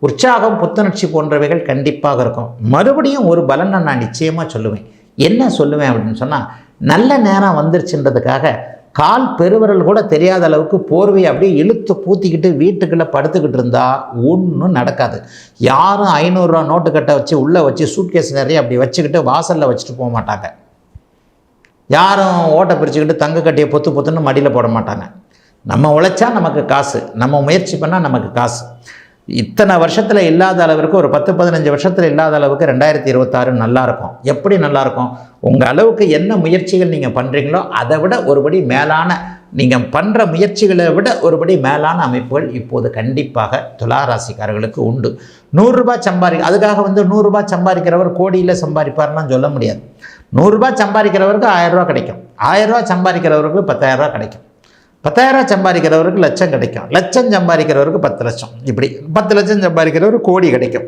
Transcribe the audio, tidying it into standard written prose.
உற்சாகம், புத்துணர்ச்சி போன்றவைகள் கண்டிப்பாக இருக்கும். மறுபடியும் ஒரு பலனை நான் நிச்சயமாக சொல்லுவேன். என்ன சொல்லுவேன் அப்படின்னு சொன்னால், நல்ல நேரம் வந்துருச்சுன்றதுக்காக கால் பெருவிரல் கூட தெரியாத அளவுக்கு போர்வையை அப்படியே இழுத்து பூத்திக்கிட்டு வீட்டுக்குள்ளே படுத்துக்கிட்டு இருந்தால் ஒன்றும் நடக்காது. யாரும் 500 ரூபா நோட்டு கட்டை வச்சு உள்ளே வச்சு சூட்கேஸ் நிறைய அப்படி வச்சுக்கிட்டு வாசலில் வச்சுட்டு போக மாட்டாங்க. யாரும் ஓட்டை பிரிச்சுக்கிட்டு தங்க கட்டியை பொத்துன்னு மடியில் போட மாட்டாங்க. நம்ம உழைச்சா நமக்கு காசு, நம்ம முயற்சி பண்ணால் நமக்கு காசு. இத்தனை வருஷத்தில் இல்லாத அளவிற்கு, ஒரு 10-15 வருஷத்தில் இல்லாத அளவுக்கு 2026 நல்லாயிருக்கும். எப்படி நல்லாயிருக்கும்? உங்கள் அளவுக்கு என்ன முயற்சிகள் நீங்கள் பண்ணுறீங்களோ அதை விட ஒருபடி மேலான, நீங்கள் பண்ணுற முயற்சிகளை விட ஒருபடி மேலான அமைப்புகள் இப்போது கண்டிப்பாக துளாராசிக்காரர்களுக்கு உண்டு. 100 ரூபாய் அதுக்காக 100 ரூபாய் சம்பாதிக்கிறவர் கோடியில் சம்பாதிப்பார்லாம் சொல்ல முடியாது. 100 ரூபாய் சம்பாதிக்கிறவருக்கு 1000 ரூபா கிடைக்கும். 1000 ரூபா சம்பாதிக்கிறவருக்கு 10,000 ரூபா கிடைக்கும். 10,000 ரூபா சம்பாதிக்கிறவருக்கு லட்சம் கிடைக்கும். லட்சம் சம்பாதிக்கிறவருக்கு 10 லட்சம். இப்படி 10 லட்சம் சம்பாதிக்கிறவருக்கு கோடி கிடைக்கும்.